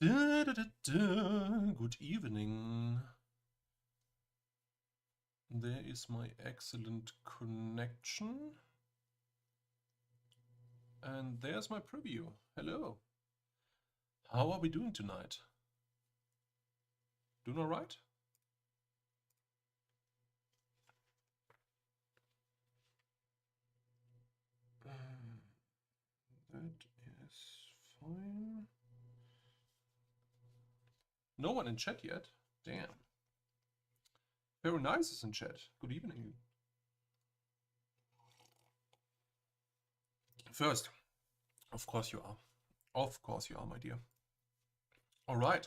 Good evening. There is my excellent connection. And there's my preview. Hello. How are we doing tonight? Doing all right? That is fine. No one in chat yet? Damn. Very nice is in chat. Good evening. First, of course you are. Of course you are, my dear. All right.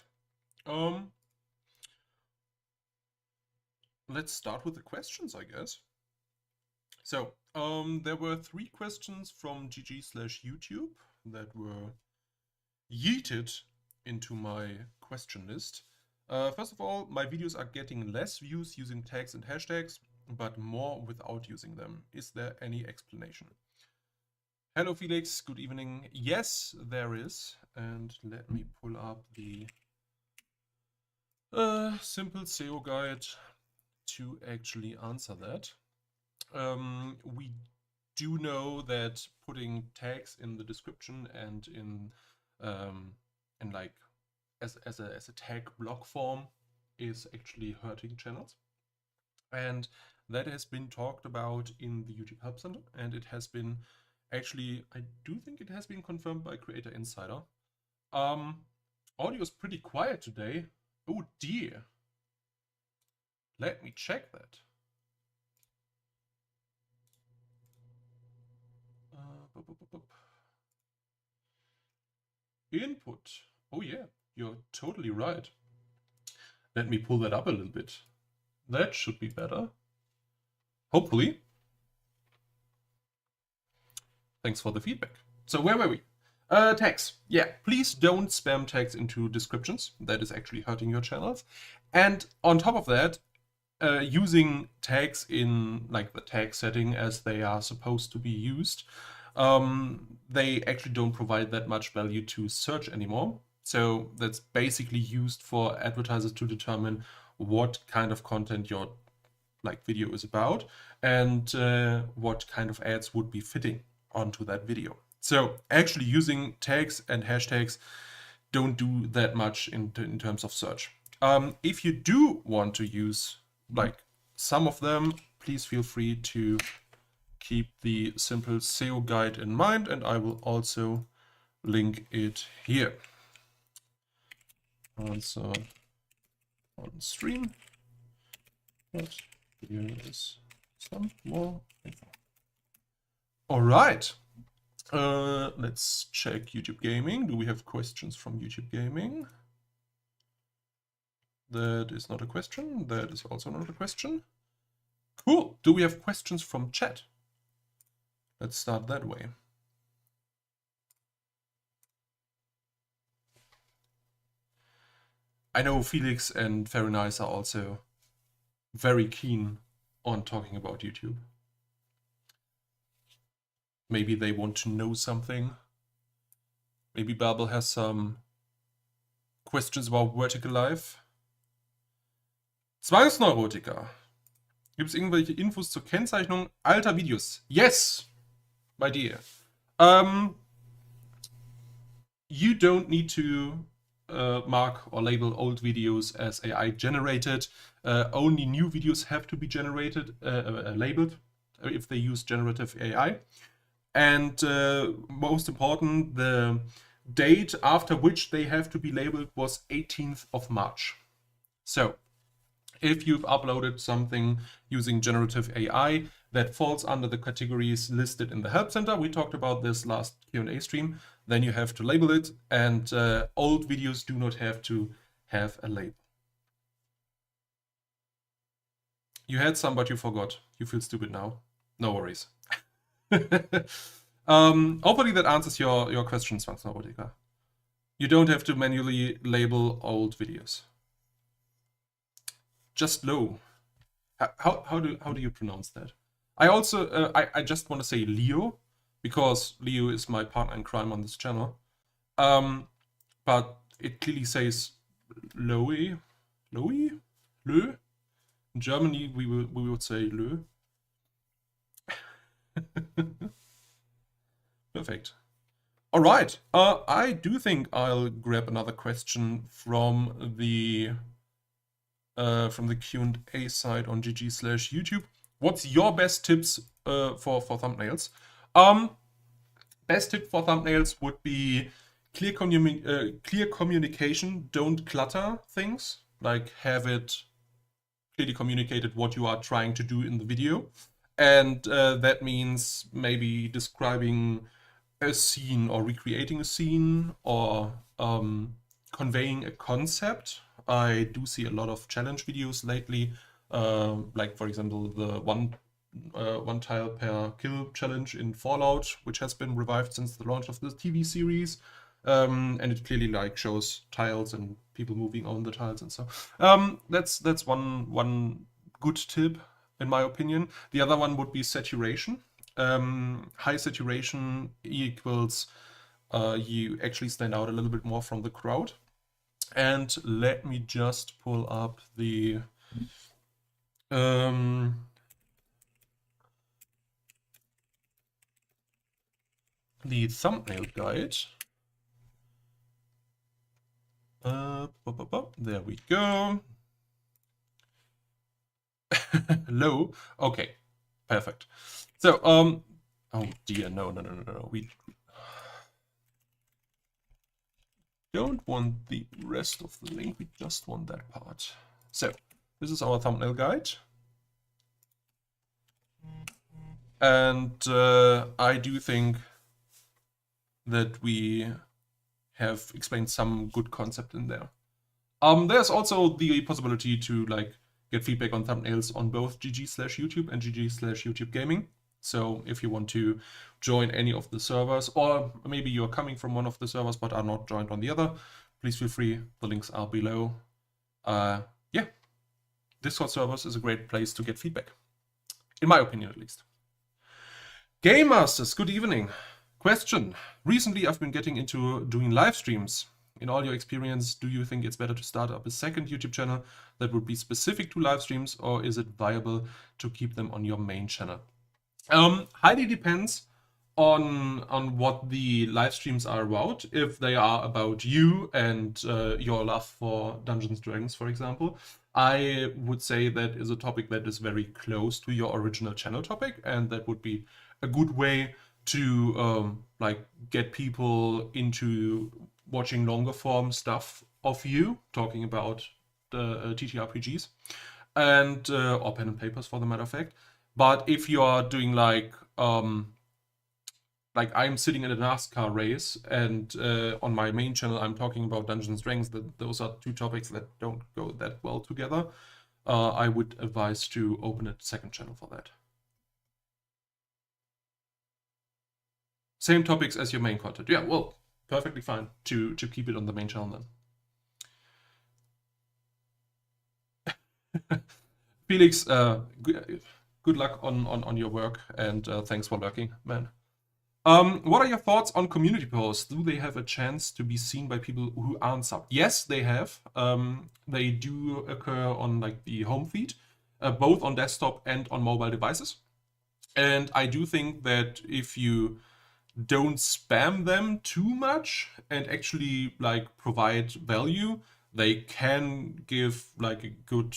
Let's start with the questions, I guess. So, there were 3 questions from GG/YouTube that were yeeted into my question list. First of all, my videos are getting less views using tags and hashtags, but more without using them. Is there any explanation? Hello, Felix. Good evening. Yes, there is. And let me pull up the simple SEO guide to actually answer that. We do know that putting tags in the description and in like as a tag block form is actually hurting channels, and that has been talked about in the YouTube Help Center, and it has been actually, I do think it has been confirmed by Creator Insider. Audio is pretty quiet today. Oh dear. Let me check that. Input. Oh yeah, you're totally right. Let me pull that up a little bit. That should be better. Hopefully. Thanks for the feedback. So where were we? Tags. Yeah, please don't spam tags into descriptions. That is actually hurting your channels. And on top of that, using tags in like the tag setting as they are supposed to be used, they actually don't provide that much value to search anymore. So that's basically used for advertisers to determine what kind of content your video is about and what kind of ads would be fitting onto that video. So actually using tags and hashtags don't do that much in terms of search. If you do want to use some of them, please feel free to keep the simple SEO guide in mind, and I will also link it here. Also on stream, but here is some more info. All right. Let's check YouTube Gaming. Do we have questions from YouTube Gaming? That is not a question. That is also not a question. Cool. Do we have questions from chat? Let's start that way. I know Felix and Very Nice are also very keen on talking about YouTube. Maybe they want to know something. Maybe Babel has some questions about Vertical Life. Zwangsneurotiker. Gibt es irgendwelche Infos zur Kennzeichnung alter Videos? Yes, my dear. You don't need to mark or label old videos as AI generated. Only new videos have to be generated, labeled if they use generative AI. And most important, the date after which they have to be labeled was 18th of March. So if you've uploaded something using generative AI that falls under the categories listed in the Help Center, we talked about this last Q&A stream, then you have to label it, and old videos do not have to have a label. You had some, but you forgot. You feel stupid now. No worries. Hopefully that answers your question, Zwangsneurotiker. You don't have to manually label old videos. Just low. How do you pronounce that? I also I just want to say Leo, because Leo is my partner in crime on this channel. But it clearly says Loe, Loe, Lö. In Germany, we would say Lö. Perfect. All right. I do think I'll grab another question from the Q&A side on GG/YouTube. What's your best tips for thumbnails? Best tip for thumbnails would be clear communication. Don't clutter things. Like, have it clearly communicated what you are trying to do in the video. And that means maybe describing a scene or recreating a scene or conveying a concept. I do see a lot of challenge videos lately, like for example the one tile per kill challenge in Fallout, which has been revived since the launch of the TV series, and it clearly like shows tiles and people moving on the tiles and so. That's one good tip in my opinion. The other one would be saturation. High saturation equals you actually stand out a little bit more from the crowd. And let me just pull up the thumbnail guide. There we go. Low. Okay, perfect. So, oh dear, no. We don't want the rest of the link, we just want that part. So, this is our thumbnail guide. And I do think that we have explained some good concept in there. There's also the possibility to like get feedback on thumbnails on both GG/YouTube and GG/YouTube Gaming. So if you want to join any of the servers, or maybe you're coming from one of the servers but are not joined on the other, please feel free. The links are below. Yeah, Discord servers is a great place to get feedback, in my opinion at least. Game Masters, good evening. Question. Recently I've been getting into doing live streams. In all your experience, do you think it's better to start up a second YouTube channel that would be specific to live streams, or is it viable to keep them on your main channel? Highly depends on what the live streams are about. If they are about you and your love for Dungeons & Dragons, for example, I would say that is a topic that is very close to your original channel topic, and that would be a good way to like get people into watching longer form stuff of you talking about the TTRPGs and or pen and papers for the matter of fact. But if you are doing like I'm sitting in a NASCAR race and on my main channel I'm talking about Dungeons & Dragons, those are two topics that don't go that well together. I would advise to open a second channel for that. Same topics as your main content. Yeah, well, perfectly fine to keep it on the main channel then. Felix, good luck on your work, and thanks for lurking, man. What are your thoughts on community posts? Do they have a chance to be seen by people who aren't subbed? Yes, they have. They do occur on like the home feed, both on desktop and on mobile devices. And I do think that if you don't spam them too much and actually like provide value, they can give like a good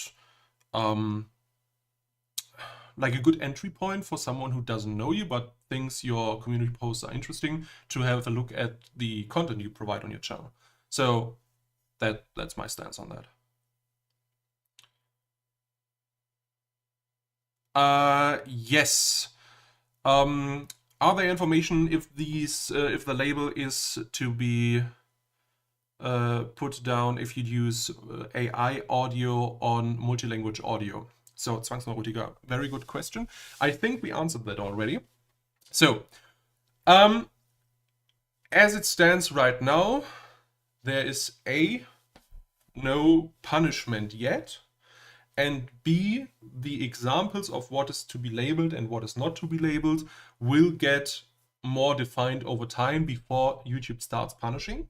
entry point for someone who doesn't know you but thinks your community posts are interesting to have a look at the content you provide on your channel. So that's my stance on that. Yes. Are there information if the label is to be put down if you use AI audio on multilanguage audio? So, Zwangsneurotiker, very good question. I think we answered that already. So, as it stands right now, there is A, no punishment yet, and B, the examples of what is to be labeled and what is not to be labeled will get more defined over time before YouTube starts punishing.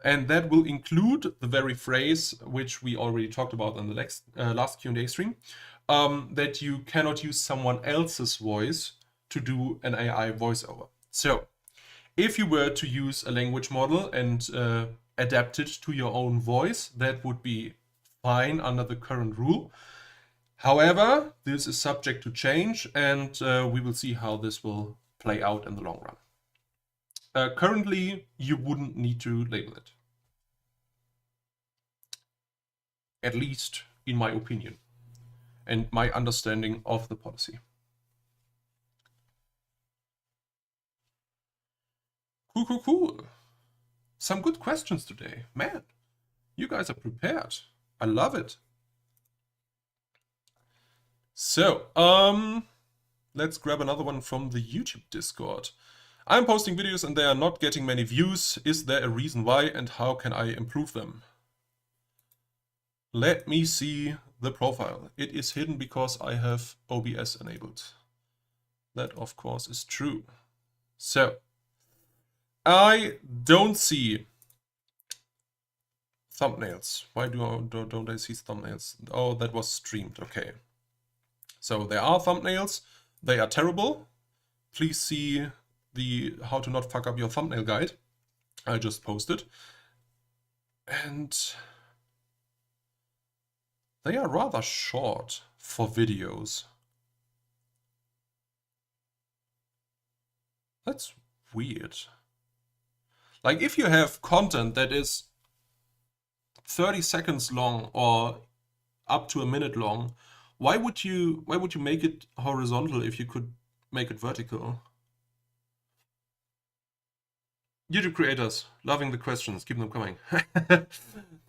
And that will include the very phrase which we already talked about in the last Q&A stream, that you cannot use someone else's voice to do an AI voiceover. So if you were to use a language model and adapt it to your own voice, that would be fine under the current rule. However, this is subject to change, and we will see how this will play out in the long run. Currently, you wouldn't need to label it. At least in my opinion and my understanding of the policy. Cool. Some good questions today. Man, you guys are prepared. I love it. So, let's grab another one from the YouTube Discord. I'm posting videos and they are not getting many views. Is there a reason why, and how can I improve them? Let me see the profile. It is hidden because I have OBS enabled. That, of course, is true. So, I don't see thumbnails. Why don't I see thumbnails? Oh, that was streamed. Okay. So there are thumbnails. They are terrible. Please see the how to not fuck up your thumbnail guide I just posted. And they are rather short for videos. That's weird. Like if you have content that is 30 seconds long or up to a minute long, why would you make it horizontal if you could make it vertical? YouTube creators, loving the questions, keep them coming.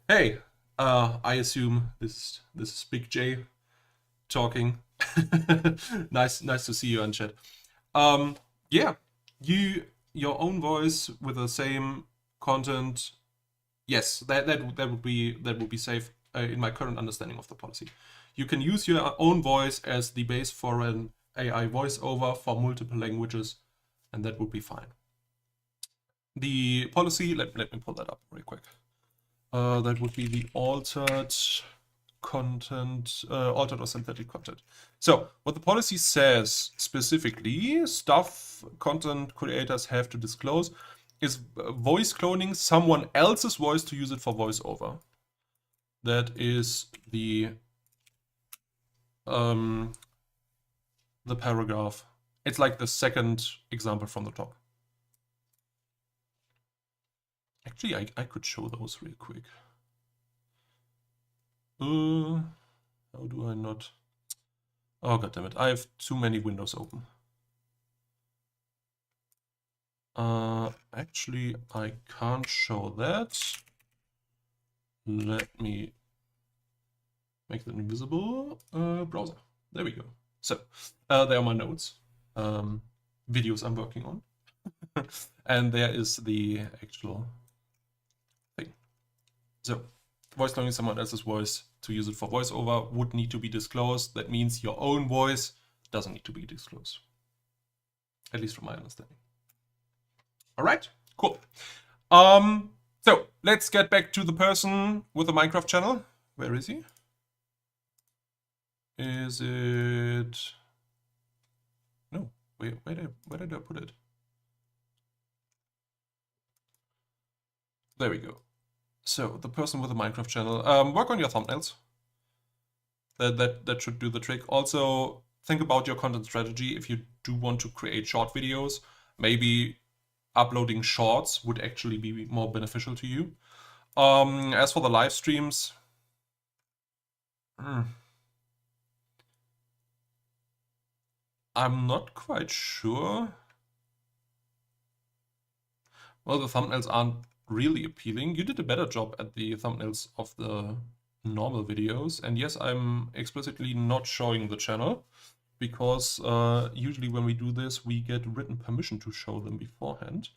Hey, I assume this is Big J talking. nice to see you on chat. Yeah, your own voice with the same content. Yes, that would be safe in my current understanding of the policy. You can use your own voice as the base for an AI voiceover for multiple languages, and that would be fine. The policy, let me pull that up very quick. That would be the altered content, altered or synthetic content. So what the policy says specifically, stuff content creators have to disclose, is voice cloning someone else's voice to use it for voiceover. That is the paragraph. It's like the second example from the top. Actually, I could show those real quick. How do I not? Oh, goddammit, I have too many windows open. Actually, I can't show that. Let me make that invisible. Browser. There we go. So, there are my notes. Videos I'm working on. And there is the actual thing. So, voice cloning someone else's voice to use it for voiceover would need to be disclosed. That means your own voice doesn't need to be disclosed. At least from my understanding. All right, cool. So let's get back to the person with the Minecraft channel. Where is he? Is it? No, where did I put it? There we go. So the person with the Minecraft channel, work on your thumbnails. That should do the trick. Also, think about your content strategy. If you do want to create short videos, maybe uploading shorts would actually be more beneficial to you. As for the live streams, I'm not quite sure. Well, the thumbnails aren't really appealing. You did a better job at the thumbnails of the normal videos. And yes, I'm explicitly not showing the channel because usually when we do this, we get written permission to show them beforehand,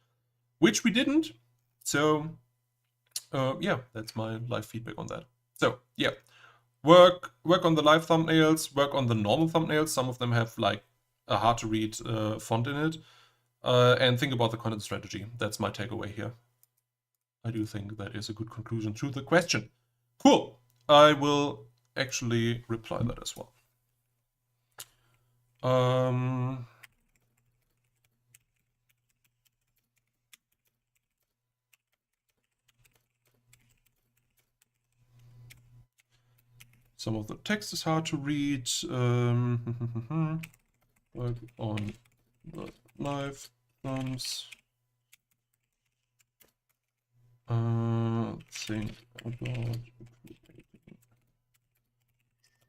which we didn't. So yeah, that's my live feedback on that. So yeah, work on the live thumbnails, work on the normal thumbnails. Some of them have like a hard to read font in it. And think about the content strategy. That's my takeaway here. I do think that is a good conclusion to the question. Cool. I will actually reply that as well. Some of the text is hard to read. Work on the live films. Think about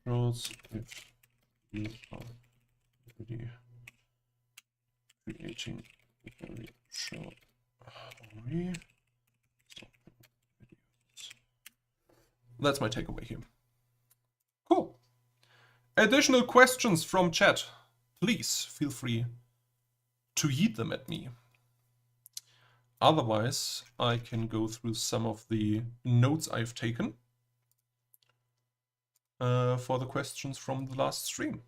shorts if you are already creating a very short story. That's my takeaway here. Cool. Additional questions from chat. Please feel free to yeet them at me. Otherwise, I can go through some of the notes I've taken for the questions from the last stream.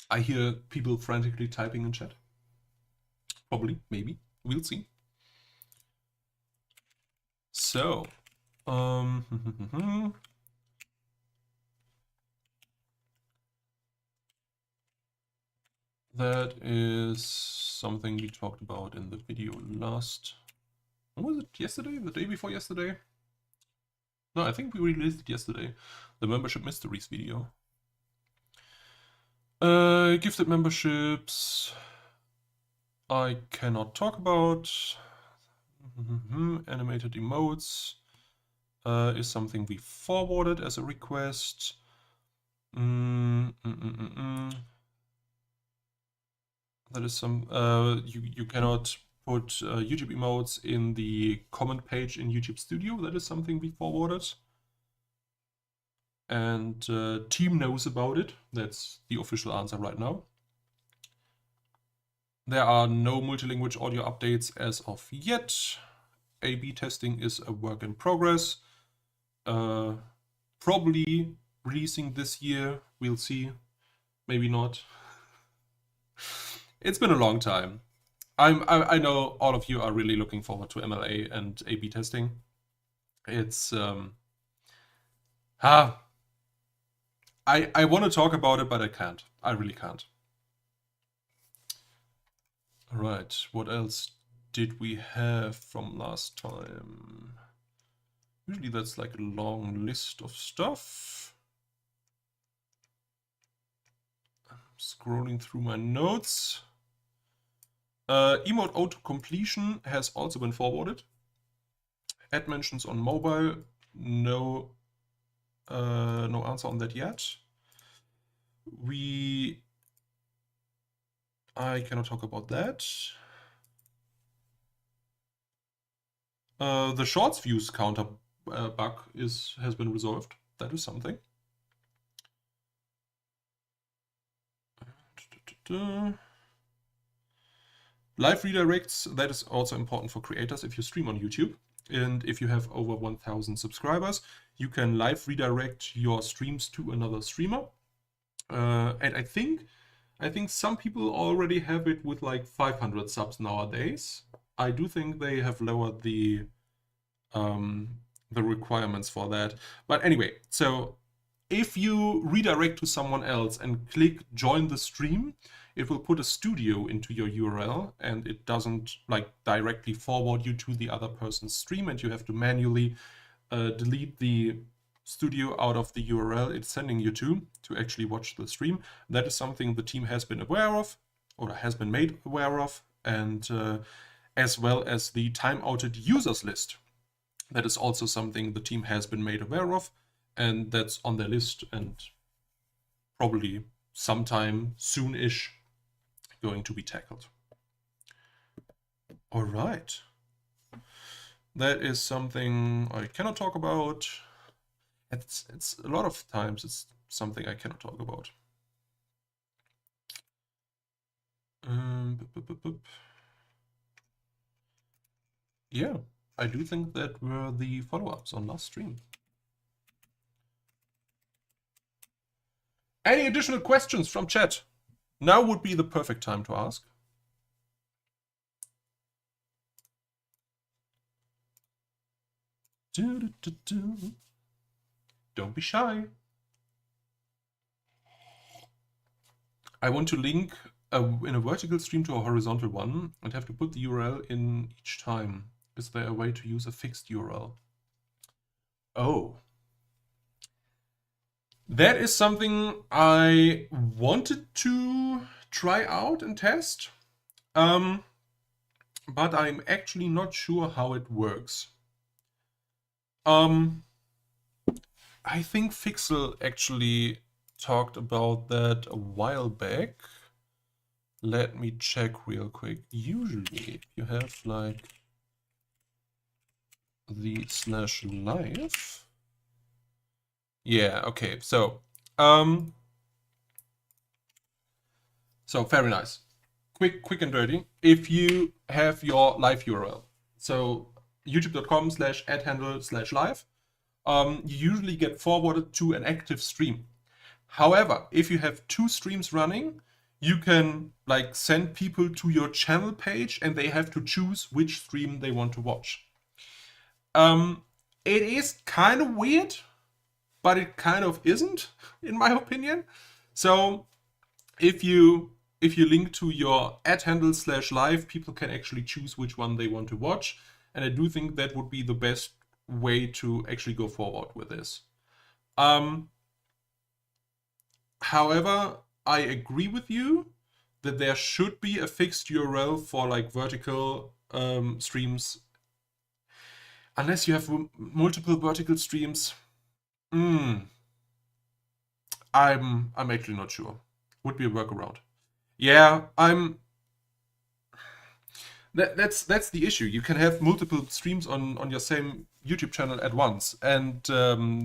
I hear people frantically typing in chat. Probably, maybe, we'll see. So, that is something we talked about in the video last, when was it, yesterday? The day before yesterday? No, I think we released it yesterday. The membership mysteries video. Gifted memberships, I cannot talk about. Animated emotes is something we forwarded as a request. That is some, you cannot put YouTube emotes in the comment page in YouTube Studio. That is something we forwarded. And team knows about it. That's the official answer right now. There are no multilanguage audio updates as of yet. A/B testing is a work in progress. Probably releasing this year. We'll see. Maybe not. It's been a long time. I know all of you are really looking forward to MLA and A/B testing. It's I want to talk about it, but I can't. I really can't. All right, what else did we have from last time? Usually that's like a long list of stuff. I'm scrolling through my notes. Emote auto completion has also been forwarded. Add mentions on mobile, no answer on that yet. I cannot talk about that. The shorts views counter bug has been resolved. That is something. Live redirects, that is also important for creators if you stream on YouTube. And if you have over 1,000 subscribers, you can live redirect your streams to another streamer. And I think some people already have it with like 500 subs nowadays. I do think they have lowered the requirements for that. But anyway, so if you redirect to someone else and click join the stream, it will put a studio into your URL and it doesn't like directly forward you to the other person's stream, and you have to manually delete the studio out of the URL it's sending you to actually watch the stream. That is something the team has been aware of, or has been made aware of, and as well as the timeouted users list. That is also something the team has been made aware of, and that's on their list and probably sometime soon-ish going to be tackled. All right. That is something I cannot talk about. It's a lot of times it's something I cannot talk about. Yeah, I do think that were the follow-ups on last stream. Any additional questions from chat? Now would be the perfect time to ask. Don't be shy. I want to link in a vertical stream to a horizontal one and have to put the URL in each time. Is there a way to use a fixed URL? Oh. That is something I wanted to try out and test, but I'm actually not sure how it works. I think Fixel actually talked about that a while back. Let me check real quick. Usually you have like the /live. Yeah, okay. So very nice. Quick and dirty. If you have your live URL, so youtube.com/@handle/live, you usually get forwarded to an active stream. However, if you have 2 streams running, you can like send people to your channel page and they have to choose which stream they want to watch. It is kind of weird, but it kind of isn't, in my opinion. So if you link to your @handle/live, people can actually choose which one they want to watch. And I do think that would be the best way to actually go forward with this. However, I agree with you that there should be a fixed URL for like vertical streams. Unless you have multiple vertical streams. I'm actually not sure. Would be a workaround. Yeah, that's the issue. You can have multiple streams on your same YouTube channel at once, and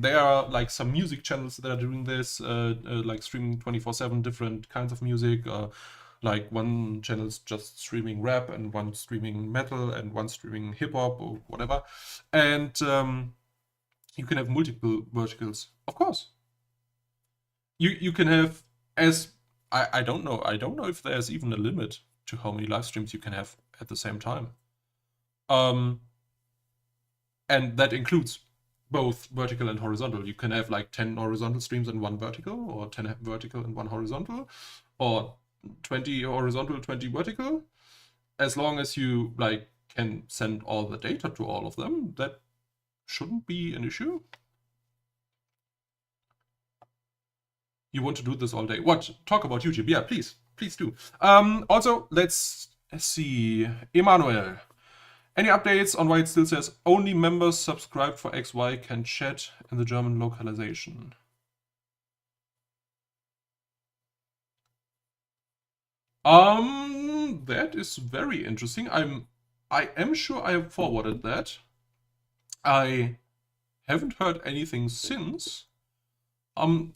there are like some music channels that are doing this, like streaming 24/7 different kinds of music. Like one channel's just streaming rap, and one streaming metal, and one streaming hip hop or whatever, and you can have multiple verticals, of course. You can have I don't know if there's even a limit to how many live streams you can have at the same time. And that includes both vertical and horizontal. You can have like 10 horizontal streams and 1 vertical, or 10 vertical and 1 horizontal, or 20 horizontal, 20 vertical. As long as you like can send all the data to all of them, that shouldn't be an issue. You want to do this all day? What? Talk about YouTube? Yeah, please do. Also, let's see. Emmanuel, any updates on why it still says only members subscribed for XY can chat in the German localization? That is very interesting. I am sure I have forwarded that. I haven't heard anything since. Can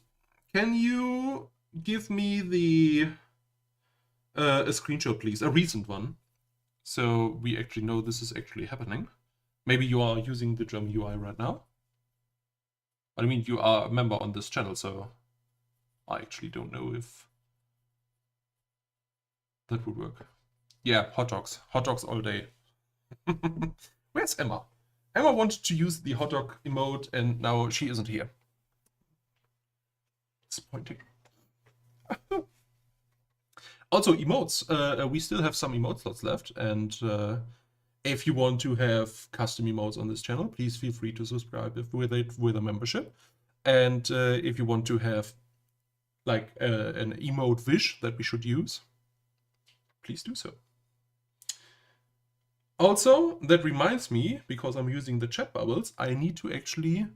you give me a screenshot, please? A recent one. So we actually know this is actually happening. Maybe you are using the German UI right now. I mean, you are a member on this channel, so I actually don't know if that would work. Yeah, hot dogs. Hot dogs all day. Where's Emma? Emma wanted to use the hot dog emote, and now she isn't here. Disappointing. Also, emotes. We still have some emote slots left, and if you want to have custom emotes on this channel, please feel free to subscribe with a membership. And if you want to have like an emote wish that we should use, please do so. Also, that reminds me, because I'm using the chat bubbles, I need to actually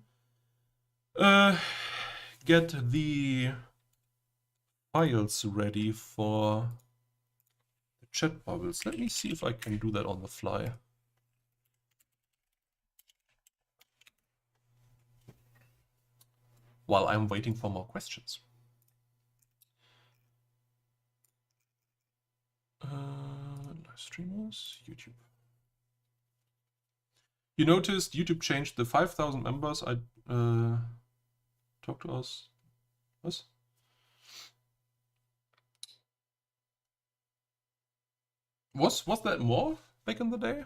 get the files ready for the chat bubbles. Let me see if I can do that on the fly. While I'm waiting for more questions. Live streamers, YouTube. You noticed YouTube changed the 5,000 members. Talk to us. What? Was that more back in the day?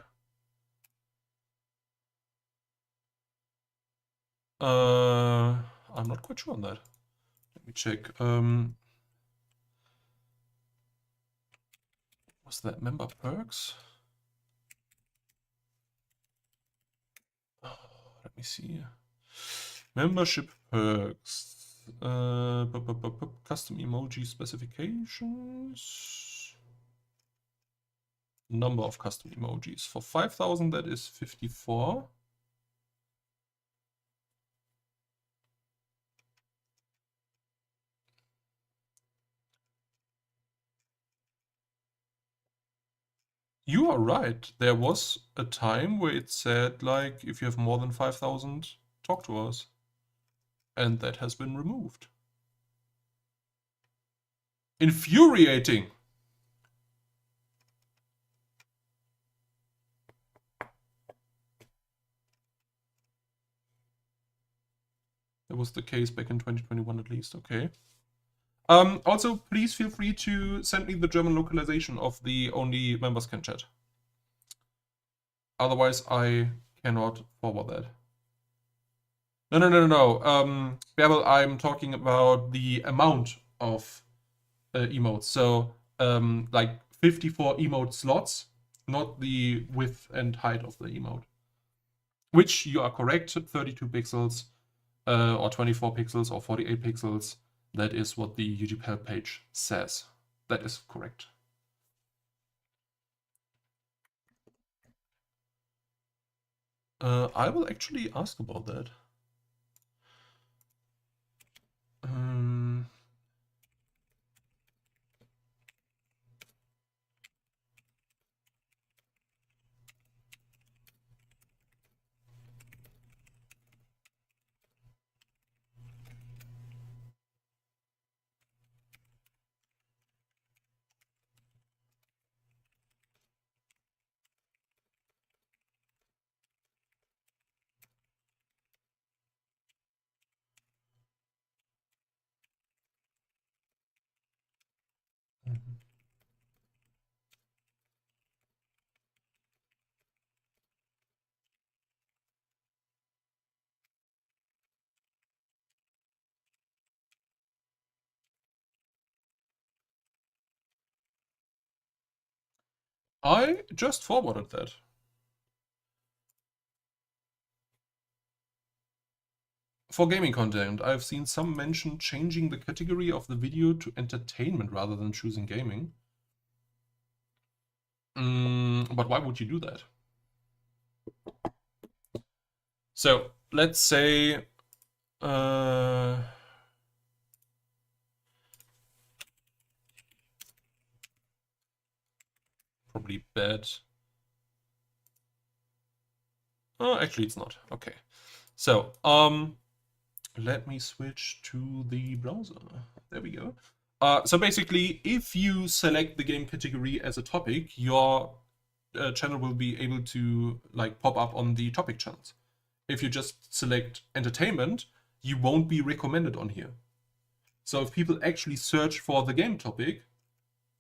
I'm not quite sure on that. Let me check. Was that member perks? Oh, let me see. Membership perks. Custom emoji specifications. Number of custom emojis. For 5,000, that is 54. You are right. There was a time where it said, like, if you have more than 5,000, talk to us. And that has been removed. Infuriating. That was the case back in 2021 at least. Okay. Also, please feel free to send me the German localization of the only members can chat. Otherwise, I cannot forward that. No. Bärbel, I'm talking about the amount of emotes. So, like 54 emote slots, not the width and height of the emote. Which you are correct, 32 pixels, or 24 pixels, or 48 pixels. That is what the YouTube help page says. That is correct. I will actually ask about that. I just forwarded that. For gaming content, I've seen some mention changing the category of the video to entertainment rather than choosing gaming. But why would you do that? So, let's say... probably bad. Oh, actually it's not. Okay. So, let me switch to the browser. There we go. So basically, if you select the game category as a topic, your channel will be able to like pop up on the topic channels. If you just select entertainment, you won't be recommended on here. So if people actually search for the game topic,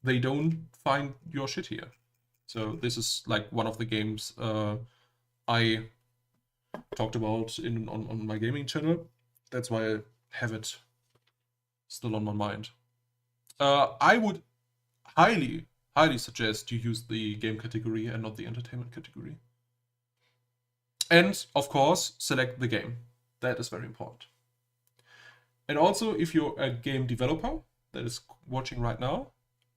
they don't find your shit here. So this is like one of the games I talked about on my gaming channel. That's why I have it still on my mind. I would highly suggest you use the game category and not the entertainment category. And of course, select the game. That is very important. And also, if you're a game developer that is watching right now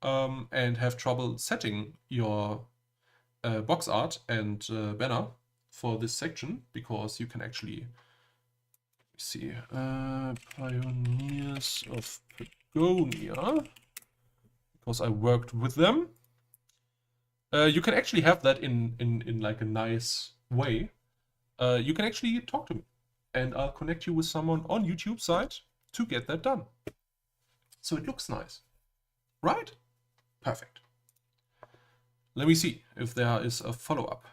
and have trouble setting your box art and banner for this section, because you can actually see Pioneers of Pagonia, because I worked with them. You can actually have that in like a nice way. You can actually talk to me, and I'll connect you with someone on YouTube side to get that done. So it looks nice, right? Perfect. Let me see if there is a follow-up.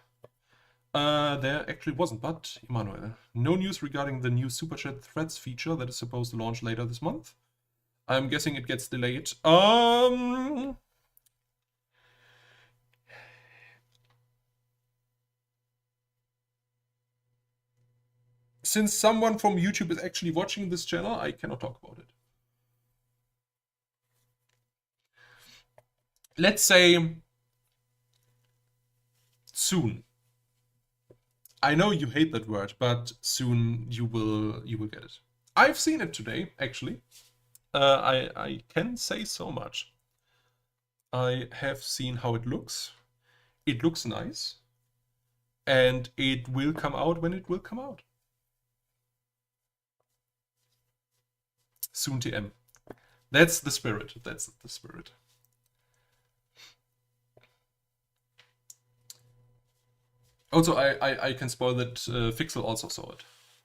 There actually wasn't, but Emmanuel, no news regarding the new Superchat threads feature that is supposed to launch later this month. I'm guessing it gets delayed. Since someone from YouTube is actually watching this channel, I cannot talk about it. Let's say soon. I know you hate that word, but soon you will get it. I've seen it today, actually. I can say so much. I have seen how it looks. It looks nice. And it will come out when it will come out. Soon TM. That's the spirit. That's the spirit. Also, I can spoil that Fixel also saw it.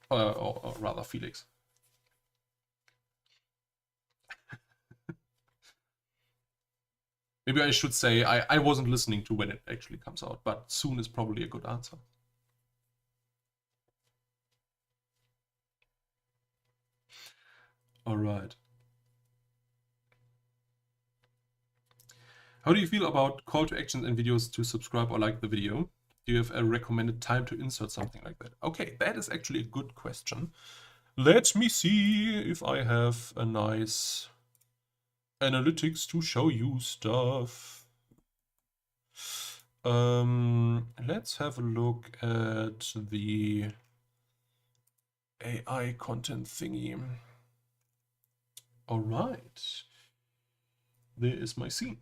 Or rather, Felix. Maybe I should say I wasn't listening to when it actually comes out, but soon is probably a good answer. All right. How do you feel about call to actions in videos to subscribe or like the video? Do you have a recommended time to insert something like that? Okay, that is actually a good question. Let me see if I have a nice analytics to show you stuff. Let's have a look at the AI content thingy. All right, there is my scene.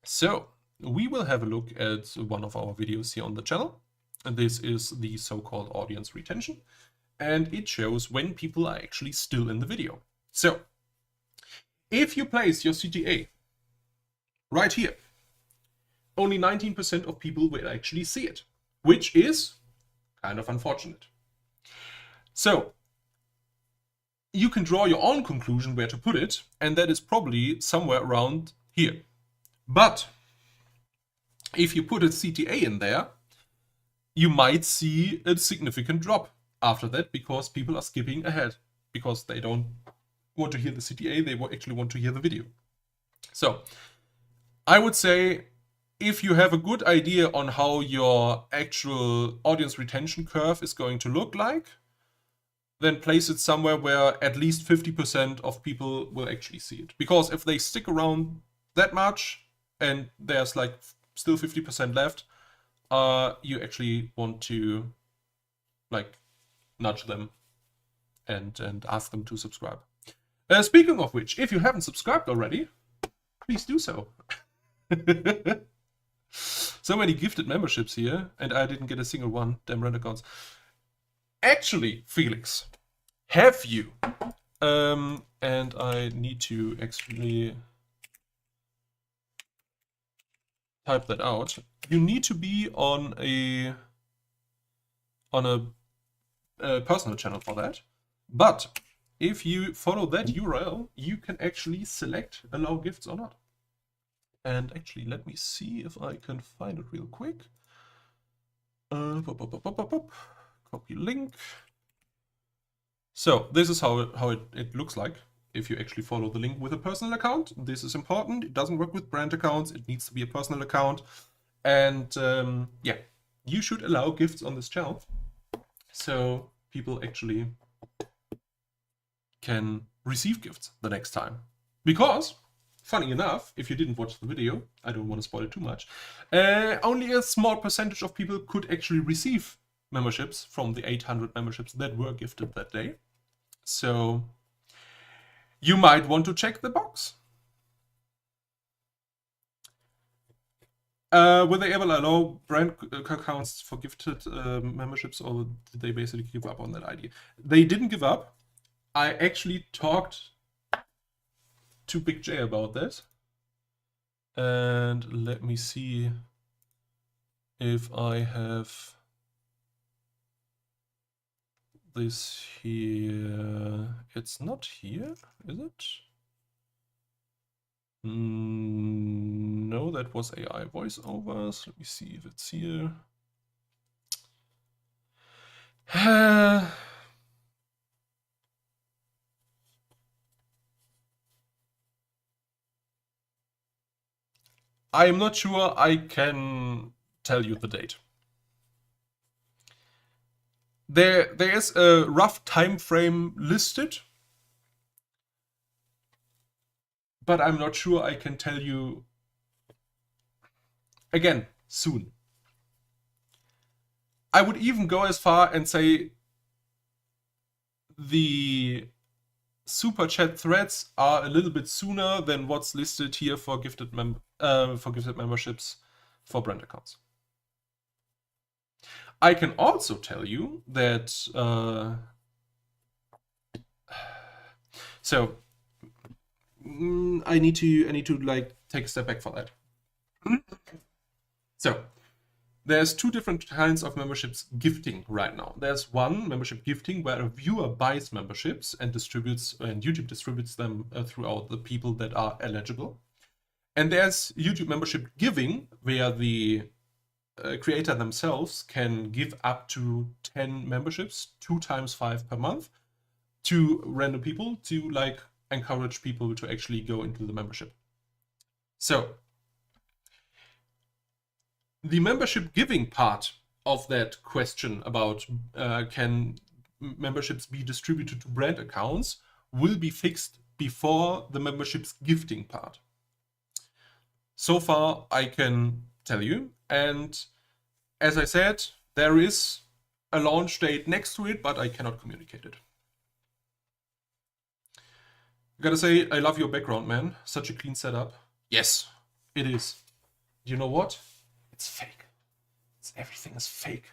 So we will have a look at one of our videos here on the channel. And this is the so-called audience retention. And it shows when people are actually still in the video. So if you place your CTA right here, only 19% of people will actually see it, which is kind of unfortunate. So you can draw your own conclusion where to put it, and that is probably somewhere around here. But if you put a CTA in there, you might see a significant drop after that because people are skipping ahead because they don't want to hear the CTA, they actually want to hear the video. So I would say if you have a good idea on how your actual audience retention curve is going to look like, then place it somewhere where at least 50% of people will actually see it. Because if they stick around that much and there's like still 50% left, you actually want to like nudge them and ask them to subscribe. Speaking of which, if you haven't subscribed already, please do so. So many gifted memberships here, and I didn't get a single one. Damn rent accounts. Actually, Felix, have you? And I need to actually type that out. You need to be on a personal channel for that. But if you follow that URL, you can actually select allow gifts or not. And actually, let me see if I can find it real quick. Copy link. So this is how it looks like if you actually follow the link with a personal account. This is important. It doesn't work with brand accounts. It needs to be a personal account. And yeah, you should allow gifts on this channel so people actually can receive gifts the next time. Because, funny enough, if you didn't watch the video, I don't want to spoil it too much, only a small percentage of people could actually receive memberships from the 800 memberships that were gifted that day. So you might want to check the box. Will they ever allow brand accounts for gifted memberships, or did they basically give up on that idea? They didn't give up. I actually talked to Big J about that. And let me see if I have this here. It's not here, is it? No, that was AI voiceovers. Let me see if it's here. I am not sure I can tell you the date. There is a rough time frame listed, but I'm not sure I can tell you again soon. I would even go as far and say the Superchat threads are a little bit sooner than what's listed here for gifted memberships for brand accounts. I can also tell you that so I need to like take a step back for that. So there's two different kinds of memberships gifting right now. There's one membership gifting where a viewer buys memberships and YouTube distributes them throughout the people that are eligible. And there's YouTube membership giving where the creator themselves can give up to 10 memberships, 2 times 5 per month, to random people to like encourage people to actually go into the membership. So the membership giving part of that question about can memberships be distributed to brand accounts will be fixed before the memberships gifting part. So far, I can tell you. And as I said, there is a launch date next to it, but I cannot communicate it. I gotta say, I love your background, man. Such a clean setup. Yes, it is. You know what? It's fake. Everything is fake.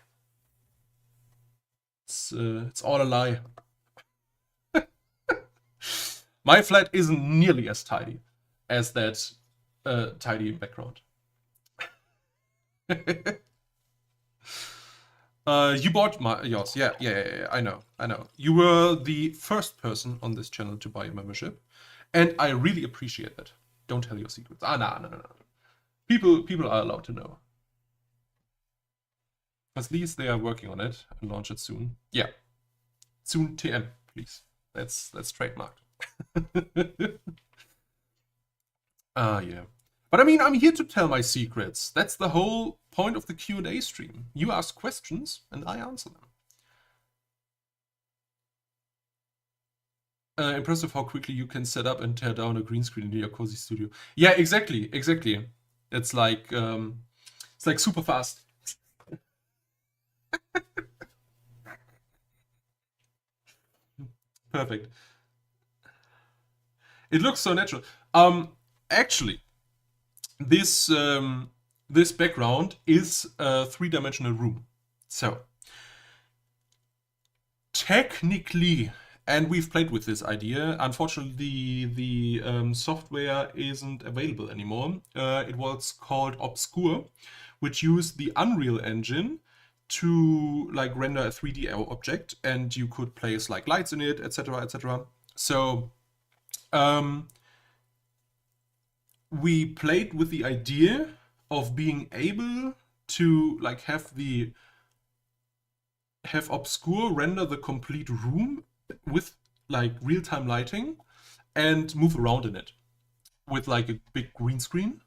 It's all a lie. My flat isn't nearly as tidy as that tidy background. You bought yours. Yeah, I know. You were the first person on this channel to buy a membership, and I really appreciate that. Don't tell your secrets. No. People are allowed to know. At least they are working on it and launch it soon. Yeah, soon TM, please. That's trademarked. Yeah. But I mean, I'm here to tell my secrets. That's the whole point of the Q&A stream. You ask questions and I answer them. Impressive how quickly you can set up and tear down a green screen in your cozy studio. Yeah, exactly. It's like super fast. Perfect. It looks so natural. Actually, this background is a 3-dimensional room. So technically, and we've played with this idea, unfortunately the software isn't available anymore. It was called Obscure, which used the Unreal Engine to like render a 3D object, and you could place like lights in it, etc. So we played with the idea of being able to like have Obscure render the complete room with like real-time lighting and move around in it with like a big green screen.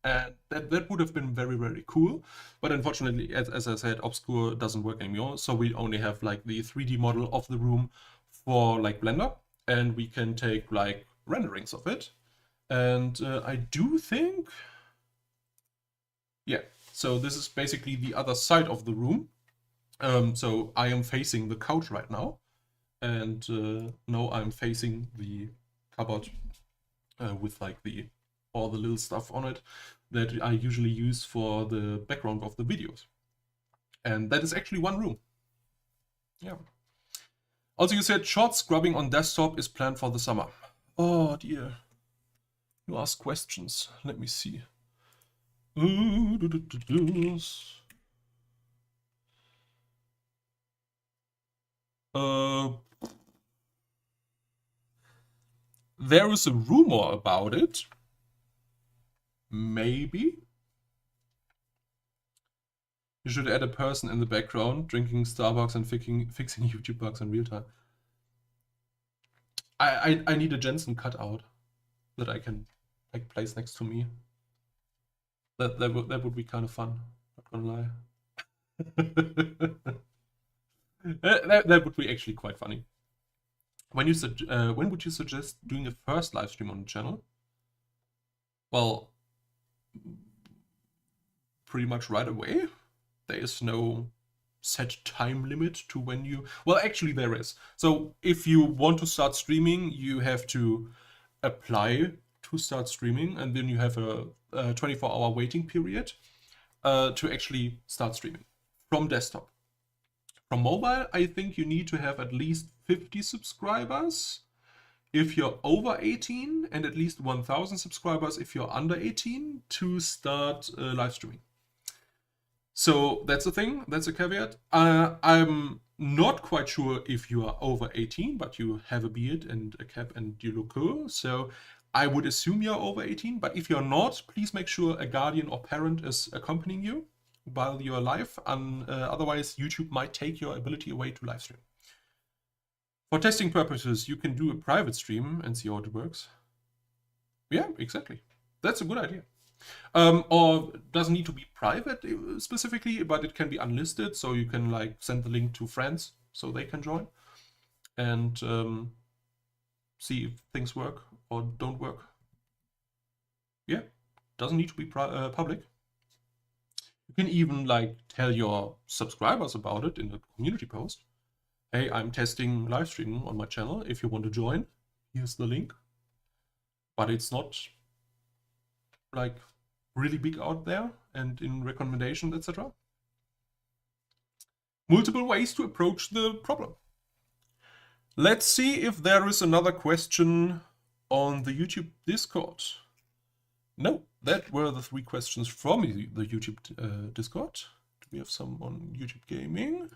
And that would have been very, very cool. But unfortunately, as I said, Obscure doesn't work anymore. So we only have like the 3D model of the room for like Blender. And we can take like renderings of it. And I do think, yeah, so this is basically the other side of the room. So I am facing the couch right now. And now I'm facing the cupboard with like all the little stuff on it that I usually use for the background of the videos. And that is actually one room. Yeah. Also, you said short scrubbing on desktop is planned for the summer. Oh dear. You ask questions. Let me see. There is a rumor about it. Maybe. You should add a person in the background drinking Starbucks and fixing YouTube bugs in real time. I need a Jensen cutout that I can like place next to me. That would be kind of fun. Not gonna lie. That would be actually quite funny. When would you suggest doing a first live stream on the channel? Well, pretty much right away. There is no set time limit to when you... Well, actually there is. So if you want to start streaming, you have to apply to start streaming, and then you have a 24-hour waiting period to actually start streaming from desktop. From mobile, I think you need to have at least 50 subscribers if you're over 18, and at least 1,000 subscribers if you're under 18 to start live streaming. So that's a thing, that's a caveat. I'm not quite sure if you are over 18, but you have a beard and a cap and you look cool. So I would assume you're over 18, but if you're not, please make sure a guardian or parent is accompanying you while you're live. Otherwise, YouTube might take your ability away to live stream. For testing purposes, you can do a private stream and see how it works. Yeah, exactly. That's a good idea. Or doesn't need to be private specifically, but it can be unlisted, so you can like send the link to friends so they can join and see if things work or don't work. Yeah, doesn't need to be public. You can even like tell your subscribers about it in a community post. Hey, I'm testing live streaming on my channel. If you want to join, here's the link. But it's not like really big out there and in recommendations, etc. Multiple ways to approach the problem. Let's see if there is another question on the YouTube Discord. No, that were the 3 questions from the YouTube Discord. Do we have some on YouTube Gaming?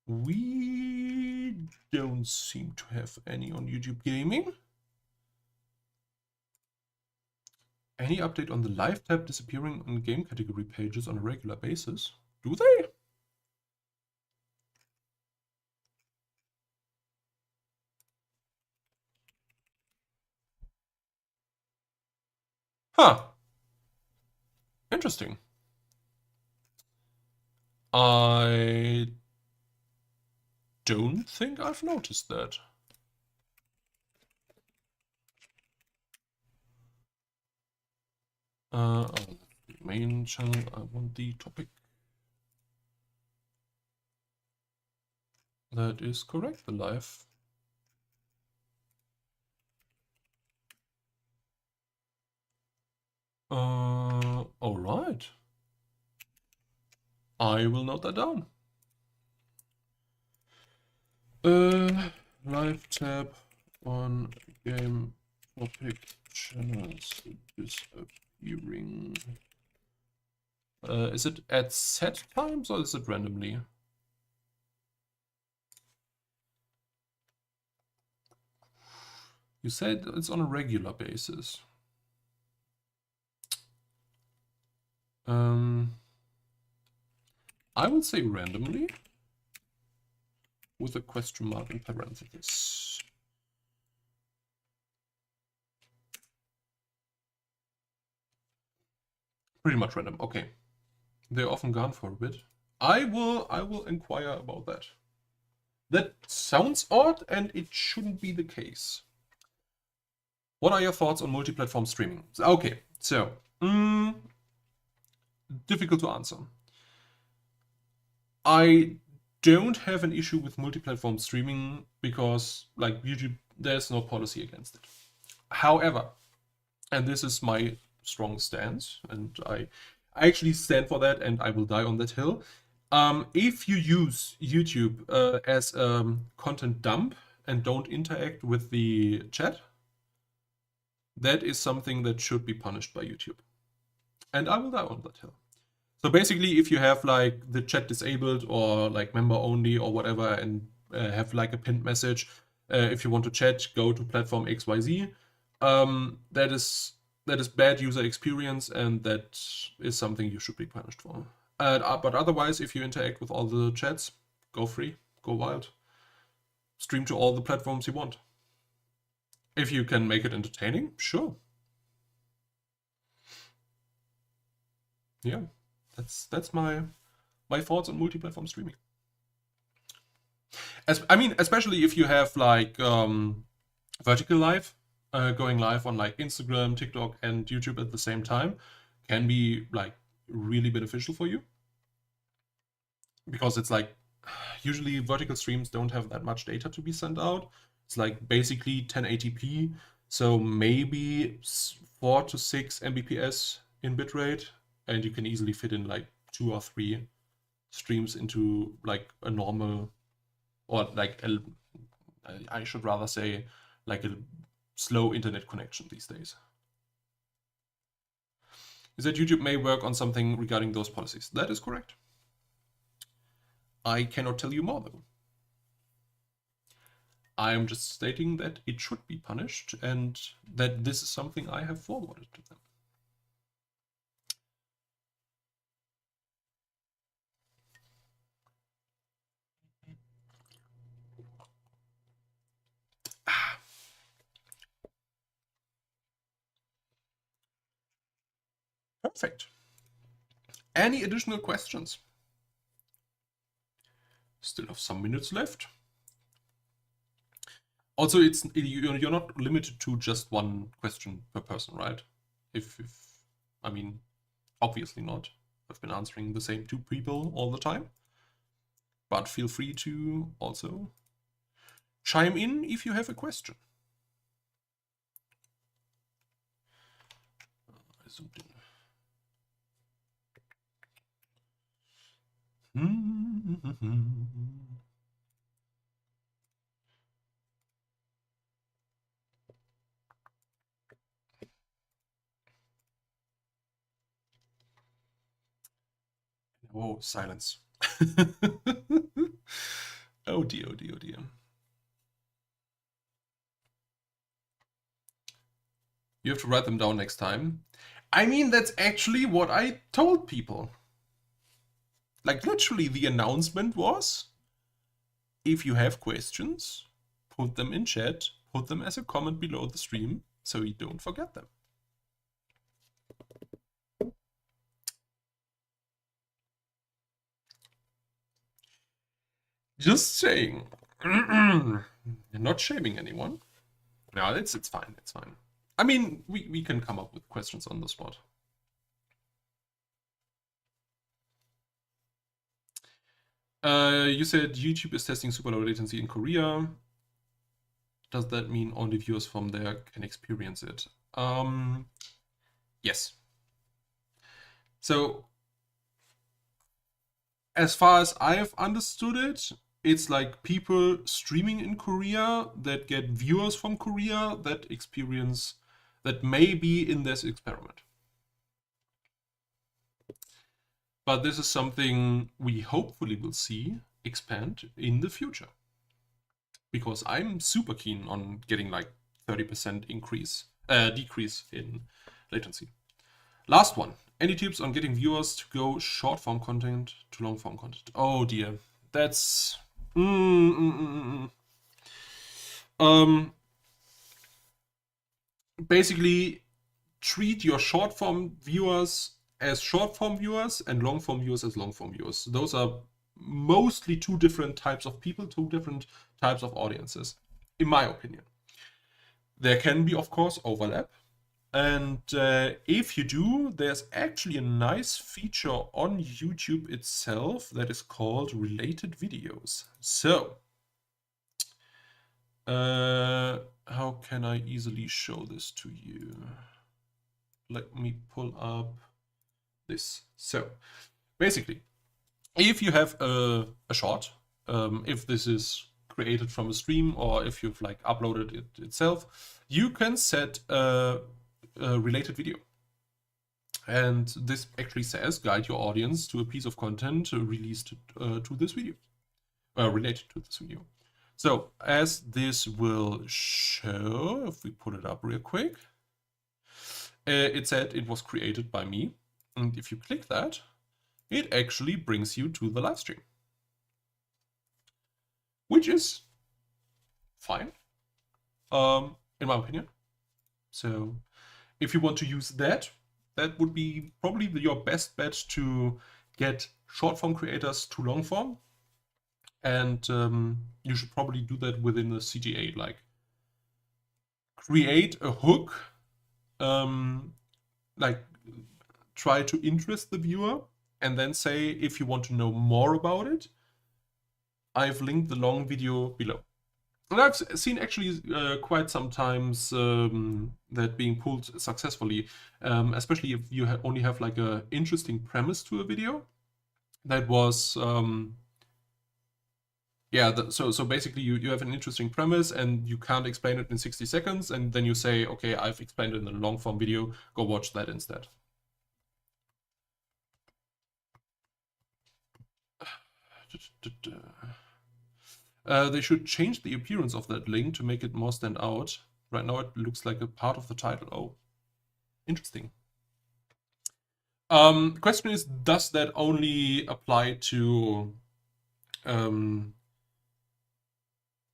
We don't seem to have any on YouTube Gaming. Any update on the live tab disappearing on game category pages on a regular basis? Do they? Huh. Interesting. I don't think I've noticed that. On the main channel, I want the topic. That is correct, the live. All right. I will note that down. Live tab on game topic channels disappearing. Is it at set times or is it randomly? You said it's on a regular basis. I would say randomly with a question mark in parentheses. Pretty much random. Okay. They're often gone for a bit. I will inquire about that. That sounds odd and it shouldn't be the case. What are your thoughts on multi-platform streaming? Okay, so difficult to answer. I don't have an issue with multi-platform streaming because, like YouTube, there's no policy against it. However, and this is my strong stance, and I actually stand for that, and I will die on that hill. If you use YouTube as a content dump and don't interact with the chat, that is something that should be punished by YouTube. And I will die on that hill. So basically, if you have like the chat disabled or like member only or whatever, and have like a pinned message, if you want to chat, go to platform XYZ. That is bad user experience, and that is something you should be punished for. But otherwise, if you interact with all the chats, go free, go wild. Stream to all the platforms you want. If you can make it entertaining, sure. yeah, that's my thoughts on multi-platform streaming. I mean, especially if you have like vertical live, going live on like Instagram, TikTok, and YouTube at the same time, can be like really beneficial for you, because it's like usually vertical streams don't have that much data to be sent out. It's like basically 1080p, so maybe 4 to 6 Mbps in bitrate, and you can easily fit in like 2 or 3 streams into like a normal, or like I should rather say like a slow internet connection these days. Is that YouTube may work on something regarding those policies? That is correct. I cannot tell you more though. I am just stating that it should be punished and that this is something I have forwarded to them. Perfect. Any additional questions? Still have some minutes left. Also, you're not limited to just one question per person, right? If I mean, obviously not. I've been answering the same 2 people all the time. But feel free to also chime in if you have a question. I zoomed in. Oh, silence. Oh dear, oh dear, oh dear. You have to write them down next time. I mean, that's actually what I told people. Like, literally, the announcement was, if you have questions, put them in chat, put them as a comment below the stream, so you don't forget them. Just saying. You're not shaming anyone. No, it's fine, it's fine. I mean, we can come up with questions on the spot. You said YouTube is testing super low latency in Korea. Does that mean only viewers from there can experience it? Yes. So, as far as I have understood it, it's like people streaming in Korea that get viewers from Korea that experience, that may be in this experiment. But this is something we hopefully will see expand in the future. Because I'm super keen on getting like 30% decrease in latency. Last one. Any tips on getting viewers to go short form content to long form content? Oh dear, that's basically treat your short form viewers as short form viewers and long form viewers as long form viewers. Those are mostly 2 different types of people, 2 different types of audiences, in my opinion. There can be, of course, overlap. And if you do, there's actually a nice feature on YouTube itself that is called related videos. So, how can I easily show this to you? Let me pull up this. So, basically, if you have a short, if this is created from a stream or if you've like uploaded it itself, you can set a related video. And this actually says guide your audience to a piece of content released to this video, related to this video. So as this will show, if we pull it up real quick, it said it was created by me. And if you click that, it actually brings you to the live stream, which is fine, in my opinion. So if you want to use that, that would be probably your best bet to get short form creators to long form. And you should probably do that within the CTA, like create a hook, like try to interest the viewer, and then say, if you want to know more about it, I've linked the long video below. And I've seen actually quite sometimes that being pulled successfully, especially if you only have like an interesting premise to a video. That was, yeah, so basically you have an interesting premise and you can't explain it in 60 seconds, and then you say, okay, I've explained it in a long form video, go watch that instead. They should change the appearance of that link to make it more stand out. Right now it looks like a part of the title. Oh, interesting. The question is, does that only apply to...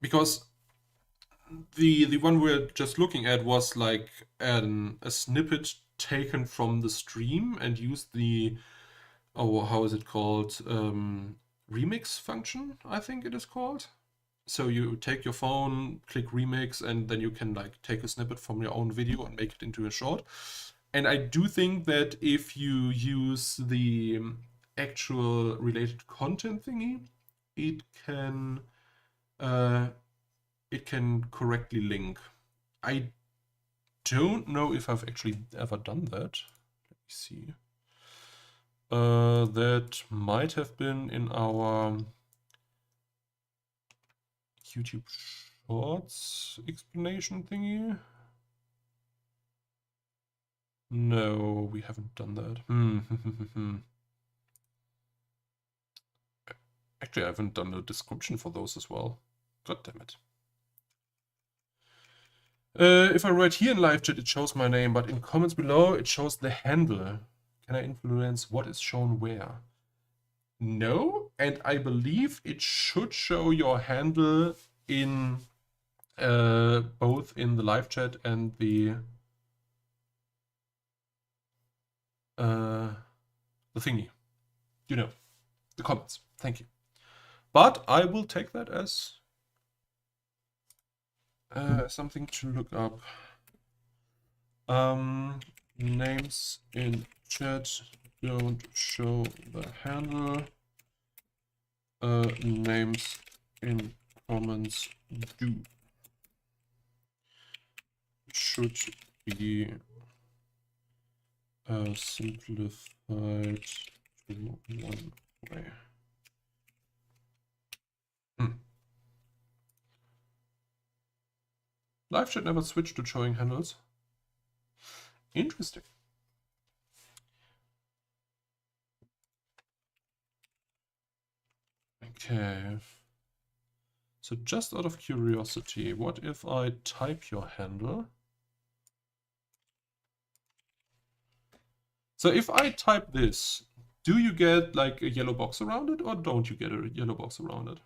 because the one we're just looking at was like a snippet taken from the stream and used the... oh, how is it called? Remix function, I think it is called. So you take your phone, click remix, and then you can like take a snippet from your own video and make it into a short. And I do think that if you use the actual related content thingy, it can correctly link. I don't know if I've actually ever done that. Let me see. That might have been in our YouTube Shorts explanation thingy. No, we haven't done that. Actually, I haven't done a description for those as well. God damn it. If I write here in live chat, it shows my name, but in comments below, it shows the handle. Can I influence what is shown where? No, and I believe it should show your handle in both in the live chat and the thingy. You know, the comments. Thank you. But I will take that as something to look up. Names in chat don't show the handle. Names in comments do. Should be simplified to one way. Live chat never switched to showing handles. Interesting. Okay. So just out of curiosity, what if I type your handle? So if I type this, do you get like a yellow box around it, or don't you get a yellow box around it?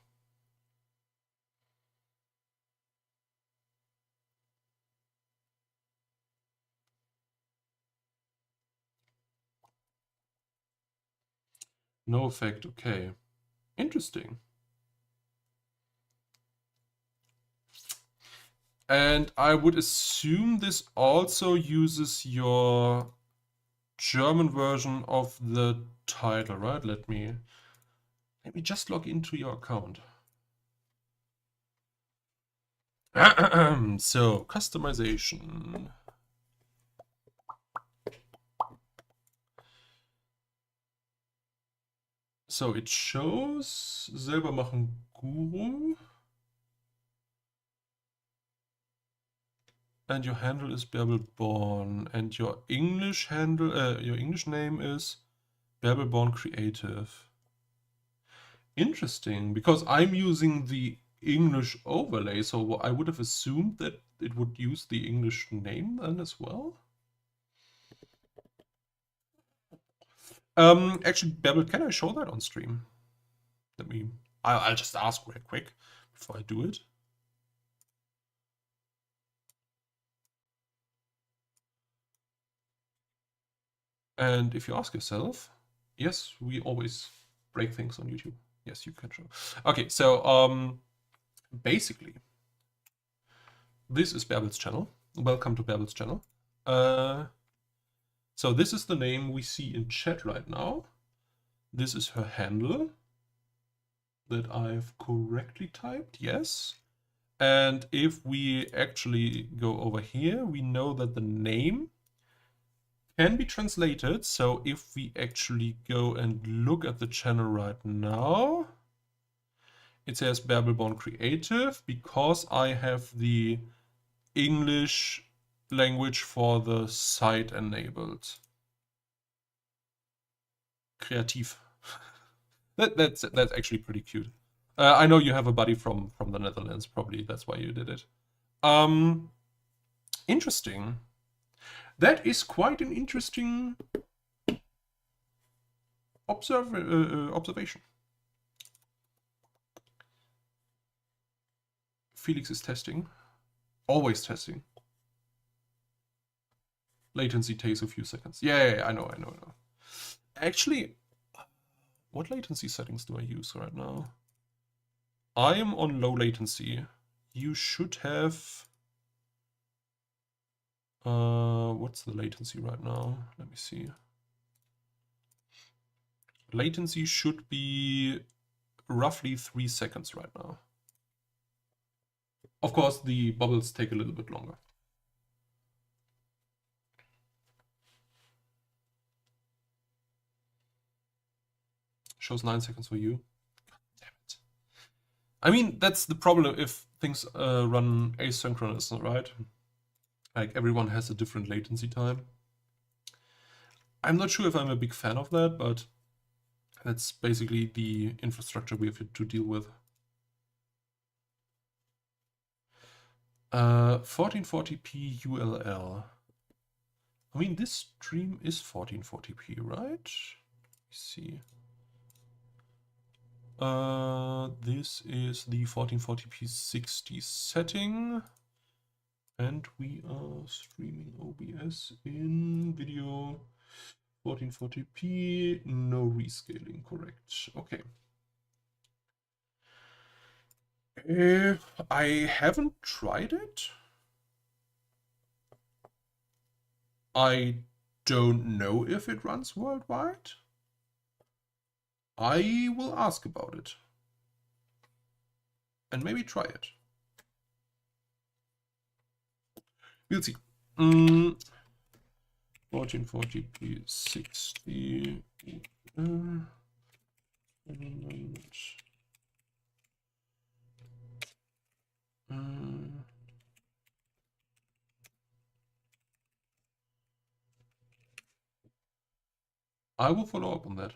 No effect, okay. Interesting. And I would assume this also uses your German version of the title, right? Let me just log into your account. So, customization. So, it shows selber machen Guru. And your handle is Bärbelborn. And your English handle, your English name is Bärbelborn Creative. Interesting, because I'm using the English overlay, so I would have assumed that it would use the English name then as well. Actually, Bärbel, can I show that on stream? I'll just ask real quick before I do it. And if you ask yourself, yes, we always break things on YouTube. Yes, you can show. Okay, so basically, this is Bärbel's channel. Welcome to Bärbel's channel. So this is the name we see in chat right now. This is her handle that I've correctly typed, yes. And if we actually go over here, we know that the name can be translated. So if we actually go and look at the channel right now, it says Bärbelborn Creative because I have the English language for the site enabled. Creative. That's actually pretty cute. I know you have a buddy from the Netherlands, probably that's why you did it. Interesting. That is quite an interesting observation. Felix is testing. Always testing. Latency takes a few seconds. Yeah, I know. Actually, what latency settings do I use right now? I am on low latency. You should have... what's the latency right now? Let me see. Latency should be roughly 3 seconds right now. Of course, the bubbles take a little bit longer. Shows 9 seconds for you. Damn it. I mean, that's the problem if things run asynchronous, right? Like everyone has a different latency time. I'm not sure if I'm a big fan of that, but that's basically the infrastructure we have to deal with. 1440p ULL. I mean, this stream is 1440p, right? Let me see. This is the 1440p 60 setting. And we are streaming OBS in video 1440p, no rescaling, correct. Okay. I haven't tried it. I don't know if it runs worldwide. I will ask about it. And maybe try it. We'll see. 1440p 60. I will follow up on that.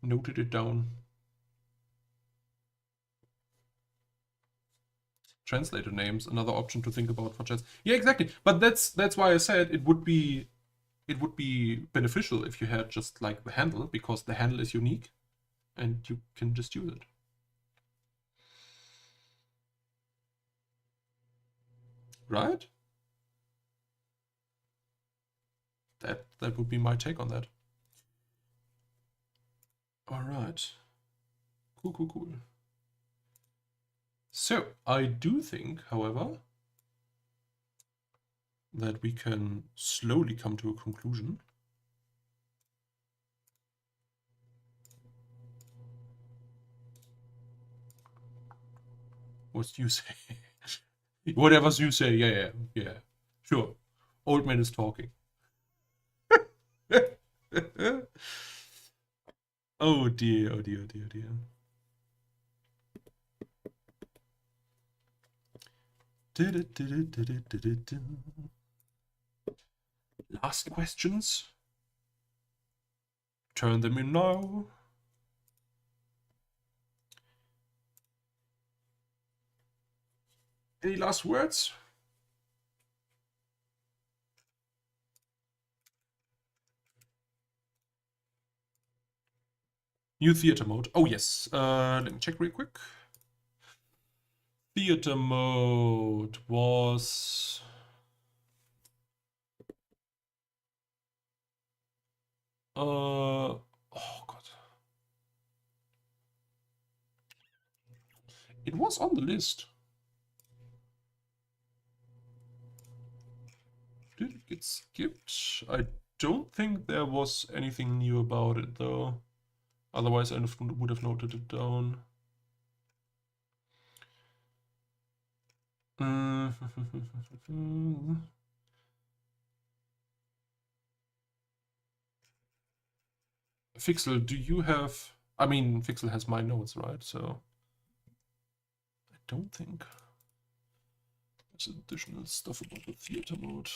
Noted it down. Translator names, another option to think about for chats. Yeah, exactly. But that's why I said it would be beneficial if you had just like the handle, because the handle is unique and you can just use it. Right? That would be my take on that. All right. Cool. So I do think, however, that we can slowly come to a conclusion. What do you say? Whatever you say, yeah. Sure. Old man is talking. Oh dear. Last questions? Turn them in now. Any last words? New theater mode. Oh yes. Let me check real quick. Theater mode was Oh God. It was on the list. Did it get skipped? I don't think there was anything new about it though. Otherwise I would have noted it down. Fixel, do you have... I mean, Fixel has my notes, right? So I don't think there's additional stuff about the theater mode.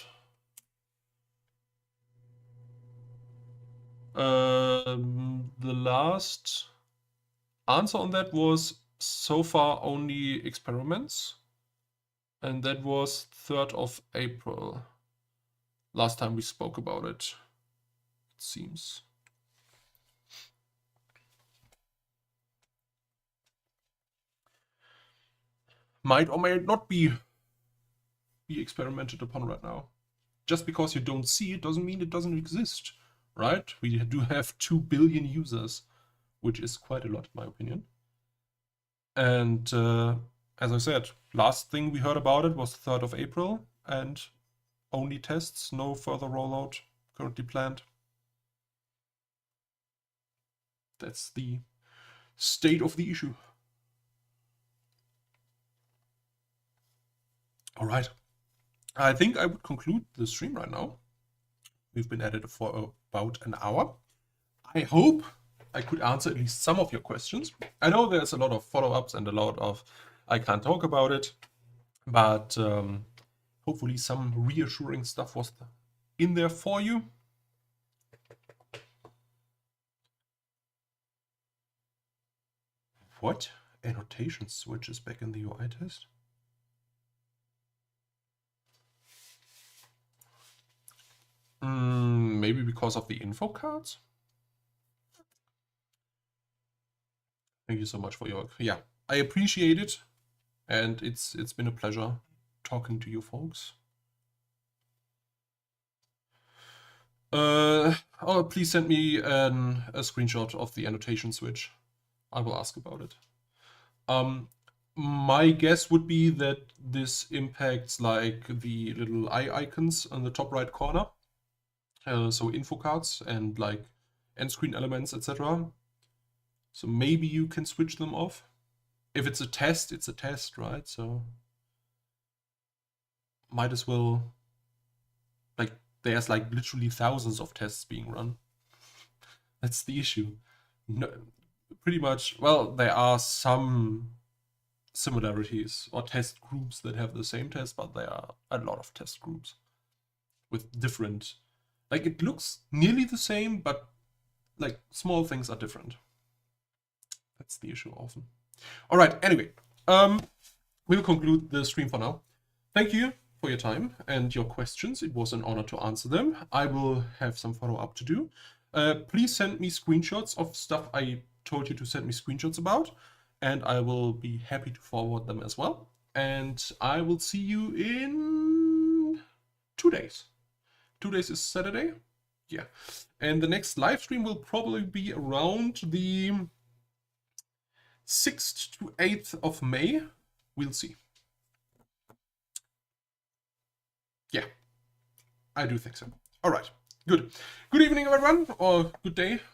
The last answer on that was so far only experiments. And that was 3rd of April. Last time we spoke about it seems. Might or may not be experimented upon right now. Just because you don't see it doesn't mean it doesn't exist, right? We do have 2 billion users, which is quite a lot in my opinion. And as I said, last thing we heard about it was 3rd of April, and only tests, no further rollout currently planned. That's the state of the issue. All right. I think I would conclude the stream right now. We've been at it for about an hour. I hope I could answer at least some of your questions. I know there's a lot of follow-ups and a lot of I can't talk about it, but hopefully some reassuring stuff was in there for you. What? Annotation switches back in the UI test? Maybe because of the info cards? Thank you so much for your... Yeah, I appreciate it. And it's been a pleasure talking to you folks. Oh, please send me a screenshot of the annotation switch. I will ask about it. My guess would be that this impacts like the little eye icons on the top right corner. So info cards and like end screen elements, etc. So maybe you can switch them off. If it's a test, it's a test, right? So might as well, like, there's like literally thousands of tests being run. That's the issue. No, pretty much, well, there are some similarities or test groups that have the same test, but there are a lot of test groups with different, like, it looks nearly the same, but like small things are different. That's the issue often. All right, anyway, we'll conclude the stream for now. Thank you for your time and your questions. It was an honor to answer them. I will have some follow-up to do. Please send me screenshots of stuff I told you to send me screenshots about, and I will be happy to forward them as well. And I will see you in 2 days. 2 days is Saturday. Yeah. And the next live stream will probably be around the 6th to 8th of May. We'll see. Yeah, I do think so. All right, good. Good evening, everyone, or good day.